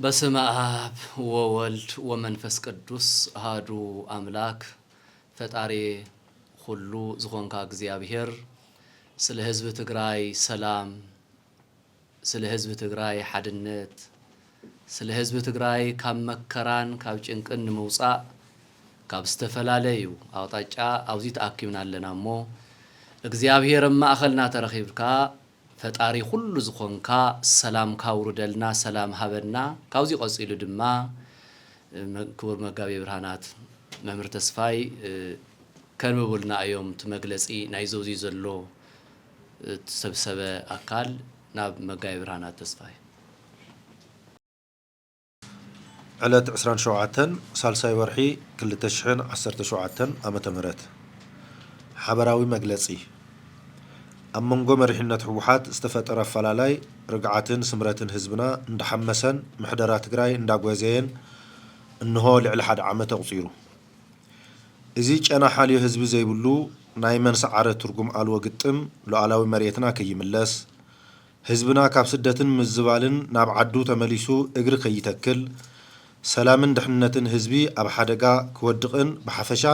በስመ አብ ወወልድ ወመንፈስ ቅዱስ አሐዱ አምላክ ፈጣሪ ሁሉ ዝሆንካ እግዚአብሔር ስለ ሕዝብ ትግራይ ሰላም ስለ ሕዝብ ትግራይ ሓድነት ስለ ሕዝብ ትግራይ ካብ መከራን ካብ ጭንቅን መውፃእ ካብ ዝተፈላለዩ አውጣጫ አውዚ ተአኪብና ኣለና እሞ እግዚአብሔር ማእኸልና ተረኺብካ ፈጣሪ ሁሉ ዝኾንካ ሰላም ካውርደልና ሰላም ሃበና ካውዚ ቀፂሉ ድማ ክቡር መጋቤ ብርሃናት መምህር ተስፋይ ከንብቡልና እዮም ትመግለጺ ናይ ዘውዚ ዘሎ ተሰብሰበ አካል ናብ መጋቤ ብርሃናት ተስፋይ ዕለት 27 ሳልሳይ ወርሒ 2017 ዓመተ ምህረት ሓበራዊ መግለጺ ኣብ መንጎ መሪሕነት ህወሓት ዝተፈጠረ ኣፈላላይ ርግዓትን ስምረትን ህዝብና እንዳሐመሰን ምሕደራ ትግራይ እንዳጓዘየን እንሆ ልዕሊ ሓደ ዓመት ኣቁፂሩ እዚ ጨና ሓልዮ ህዝቢ ዘይብሉ ናይ መንሰዓረ ትርጉም ኣልዎ ግጥም ሉዓላዊ መሬትና ከይምለስ ህዝብና ካብ ስደትን ምዝባልን ናብ ዓዱ ተመሊሱ እግሪ ከይተክል ሰላምን ድሕነትን ህዝቢ ኣብ ሓደጋ ክወድቕን ብሓፈሻ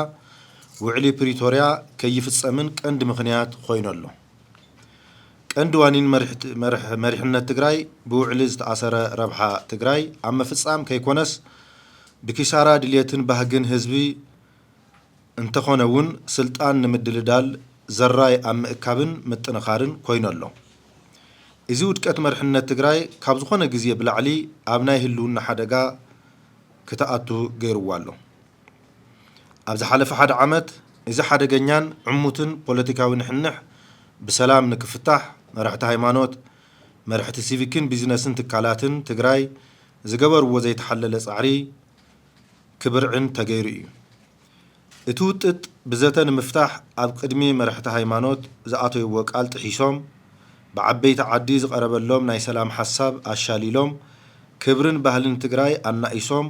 ውዕሊ ፕሪቶርያ ከይፍጸምን ቀንዲ ምኽንያት ኮይኑ ኣሎ ቀንዲ ዋኒን መሪሕነት ትግራይ ብውዕሊ ዝተኣሰረ ረብሓ ትግራይ ኣብ መፍጻም ከይኮነስ ብኪሳራ ድልየትን ባህግን ህዝቢ እንተኾነ እውን ስልጣን ንምድልዳል ዘራይ ኣብ ምእካብን ምጥንኻርን ኮይኑ ኣሎ እዚ ውድቀት መሪሕነት ትግራይ ካብ ዝኾነ ግዜ ብላዕሊ ኣብ ናይ ህልውና ሓደጋ ክተኣቱ ገይርዋ ኣሎ ኣብ ዝሓለፈ ሓደ ዓመት እዚ ሓደገኛን ዕሙትን ፖለቲካዊ ንሕንሕ ብሰላም ንክፍታሕ መራሕቲ ሃይማኖት መራሕቲ ሲቪክን ቢዝነስን ትካላትን ትግራይ ዝገበርዎ ዘይተሓለለ ጻዕሪ ክብርዕን ተገይሩ እዩ እቲ ውጥጥ ብዘተ ንምፍታሕ ኣብ ቅድሚ መራሕቲ ሃይማኖት ዝኣተይዎ ቃል ጥሒሶም ብዓበይቲ ዓዲ ዝቐረበሎም ናይ ሰላም ሓሳብ ኣሻሊሎም ክብርን ባህልን ትግራይ ኣናኢሶም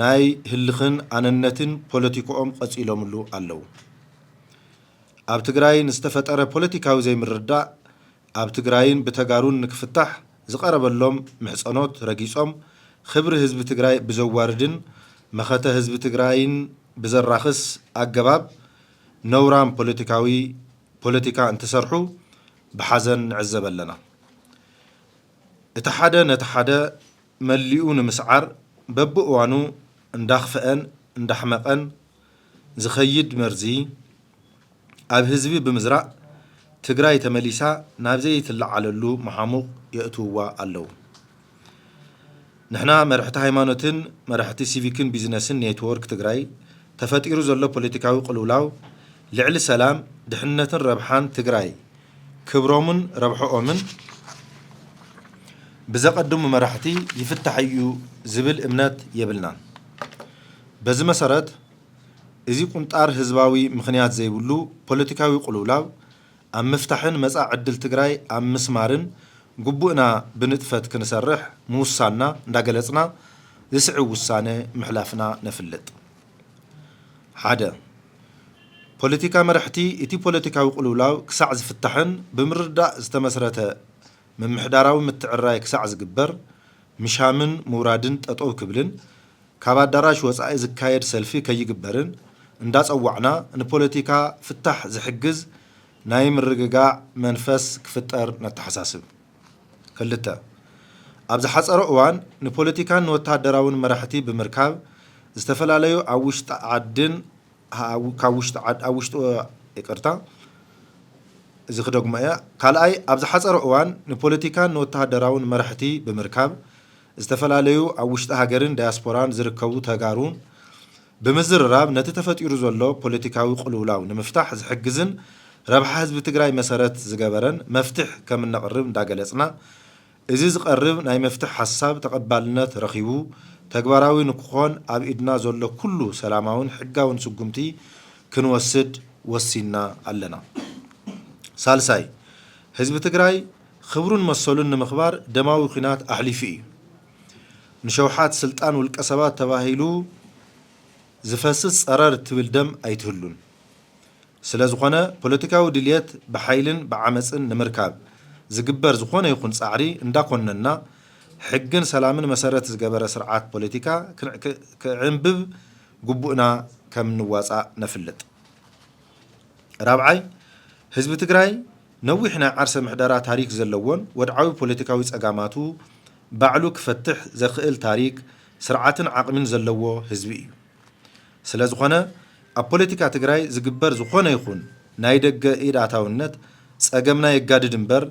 ናይ ህልኽን ኣነነትን ፖለቲክኦም ቀፂሎምሉ ኣለዉ ኣብ ትግራይ ንዝተፈጠረ ፖለቲካዊ ዘይምርዳእ ኣብ ትግራይን ብተጋሩን ንክፍታሕ ዝቐረበሎም ምሕፀኖት ረጊጾም ክብሪ ህዝቢ ትግራይ ብዘዋርድን መኸተ ህዝቢ ትግራይን ብዘራኽስ ኣገባብ ነውራን ፖለቲካ እንትሰርሑ ብሓዘን ንዕዘብ ኣለና እቲ ሓደ ነቲ ሓደ መሊኡ ንምስዓር በብእዋኑ እንዳኽፈአን እንዳሕመቐን ዝኸይድ መርዚ ኣብ ህዝቢ ብምዝራእ ትግራይ ተመሊሳ ናብ ዘይትለዓለሉ መሓሙቕ የእትውዋ ኣለዉ ንሕና መራሕቲ ሃይማኖትን መራሕቲ ሲቪክን ቢዝነስን ኔትወርክ ትግራይ ተፈጢሩ ዘሎ ፖለቲካዊ ቅልውላው ልዕሊ ሰላም ድሕነትን ረብሓን ትግራይ ክብሮምን ረብሕኦምን ብዘቐድሙ መራሕቲ ይፍታሕ እዩ ዝብል እምነት የብልናን በዚ መሰረት እዚ ቁንጣር ህዝባዊ ምኽንያት ዘይብሉ ፖለቲካዊ ቅልውላው ኣብ ምፍታሕን መጻእ ዕድል ትግራይ ኣብ ምስማርን ግቡእና ብንጥፈት ክንሰርሕ ምውሳና እንዳገለጽና ዝስዕብ ውሳነ ምሕላፍና ነፍልጥ ሓደ ፖለቲካ መራሕቲ እቲ ፖለቲካዊ ቅልውላው ክሳዕ ዝፍታሕን ብምርዳእ ዝተመስረተ ምምሕዳራዊ ምትዕራይ ክሳዕ ዝግበር ምሻምን ምውራድን ጠጠው ክብልን ካብ ኣዳራሽ ወፃኢ ዝካየድ ሰልፊ ከይግበርን እንዳጸዋዕና ንፖለቲካ ፍታሕ ዝሕግዝ ናይ ምርግጋዕ መንፈስ ክፍጠር ነተሓሳስብ ክልተ ኣብ ዝሓፀረ እዋን ንፖለቲካን ወተሃደራውን መራሕቲ ብምርካብ ዝተፈላለዩ ኣብ ውሽጢ ዓድን ካብ ውሽጢ ይቅርታ እዚ ክደግሞ እያ ካልኣይ ኣብ ዝሓፀረ እዋን ንፖለቲካን ወተሃደራውን መራሕቲ ብምርካብ ዝተፈላለዩ ኣብ ውሽጢ ሃገርን ዳያስፖራን ዝርከቡ ተጋሩን ብምዝርራብ ነቲ ተፈጢሩ ዘሎ ፖለቲካዊ ቅልውላው ንምፍታሕ ዝሕግዝን ረብሓ ህዝቢ ትግራይ መሰረት ዝገበረን መፍትሕ ከም ነቕርብ እንዳገለጽና እዚ ዝቐርብ ናይ መፍትሕ ሓሳብ ተቐባልነት ረኺቡ ተግባራዊ ንክኾን ኣብ ኢድና ዘሎ ኩሉ ሰላማውን ሕጋውን ስጉምቲ ክንወስድ ወሲና ኣለና ሳልሳይ ህዝቢ ትግራይ ክብሩን መሰሉን ንምኽባር ደማዊ ኩናት ኣሕሊፉ እዩ ንሸውሓት ስልጣን ውልቀ ሰባት ተባሂሉ ዝፈስስ ጸረር ትብል ደም ኣይትህሉን ስለ ዝኾነ ፖለቲካዊ ድልየት ብሓይልን ብዓመፅን ንምርካብ ዝግበር ዝኾነ ይኹን ጻዕሪ እንዳኮነና ሕግን ሰላምን መሰረት ዝገበረ ስርዓት ፖለቲካ ክዕንብብ ግቡእና ከም ንዋፃእ ነፍልጥ ራብዓይ ህዝቢ ትግራይ ነዊሕ ናይ ዓርሰ ምሕደራ ታሪክ ዘለዎን ወድዓዊ ፖለቲካዊ ጸጋማቱ ባዕሉ ክፈትሕ ዘኽእል ታሪክ ስርዓትን ዓቕምን ዘለዎ ህዝቢ እዩ ስለ ዝኾነ ኣብ ፖለቲካ ትግራይ ዝግበር ዝኾነ ይኹን ናይ ደገ ኢድ ኣታውነት ጸገምና የጋድድ እምበር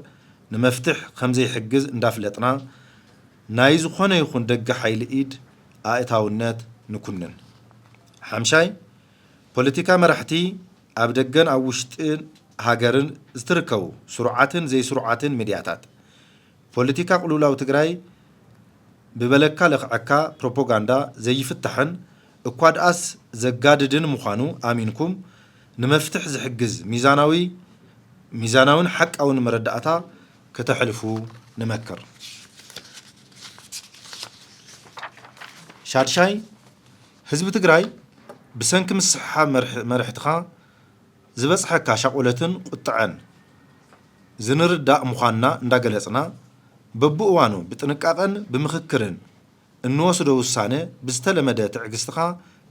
ንመፍትሕ ከም ዘይሕግዝ እንዳፍለጥና ናይ ዝኾነ ይኹን ደገ ሓይሊ ኢድ ኣእታውነት ንኩንን ሓምሻይ ፖለቲካ መራሕቲ ኣብ ደገን ኣብ ውሽጥን ሃገርን ዝተርከቡ ስሩዓትን ዘይስሩዓትን ሚድያታት ፖለቲካ ቅልውላው ትግራይ ብበለካ ለኽዓካ ፕሮፓጋንዳ ዘይፍታሕን እኳ ድኣስ ዘጋድድን ምዃኑ ኣሚንኩም ንመፍትሕ ዝሕግዝ ሚዛናውን ሓቃውን መረዳእታ ከተሕልፉ ንመክር ሻድሻይ ህዝቢ ትግራይ ብሰንኪ ምስሓብ መርሕትኻ ዝበፅሐካ ሻቆለትን ቁጥዐን ዝንርዳእ ምዃንና እንዳገለጽና በብእዋኑ ብጥንቃቐን ብምኽክርን እንወስዶ ውሳነ ብዝተለመደ ትዕግስትኻ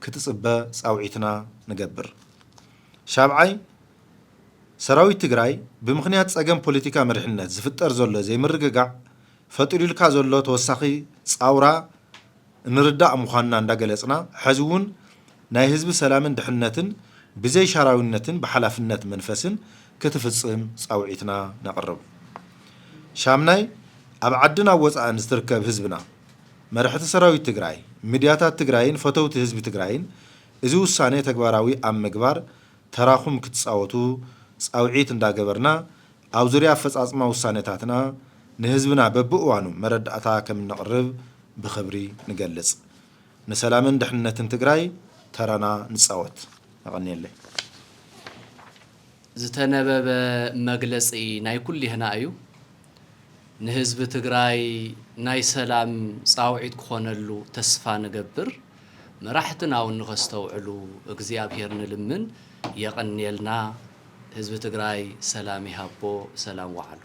ክትጽበ ጻውዒትና ንገብር ሻብዓይ ሰራዊት ትግራይ ብምኽንያት ጸገም ፖለቲካ መሪሕነት ዝፍጠር ዘሎ ዘይምርግጋዕ ፈጢሩልካ ዘሎ ተወሳኺ ጻውራ እንርዳእ ምዃንና እንዳገለጽና ሕዚ እውን ናይ ህዝቢ ሰላምን ድሕነትን ብዘይ ሻራዊነትን ብሓላፍነት መንፈስን ክትፍጽም ጻውዒትና ነቕርብ ሻምናይ ኣብ ዓድና ወፃእን ዝተርከብ ህዝብና መራሕቲ ሰራዊት ትግራይ ሚድያታት ትግራይን ፈተውቲ ህዝቢ ትግራይን እዚ ውሳነ ተግባራዊ ኣብ ምግባር ተራኹም ክትጻወቱ ጻውዒት እንዳገበርና ኣብ ዙርያ ኣፈጻጽማ ውሳነታትና ንህዝብና በብእዋኑ መረዳእታ ከም ነቕርብ ብኽብሪ ንገልጽ ንሰላምን ድሕነትን ትግራይ ተራና ንጻወት نغنيلي ዝተነበበ መግለጺ ናይ ኩልህና እዩ ንህዝቢ ትግራይ ናይ ሰላም ጻውዒት ክኾነሉ ተስፋ ንገብር መራሕትና እውን ንኸስተውዕሉ እግዚአብሔር ንልምን የቀንየልና ህዝቢ ትግራይ ሰላም ይሃቦ ሰላም ዋዕሉ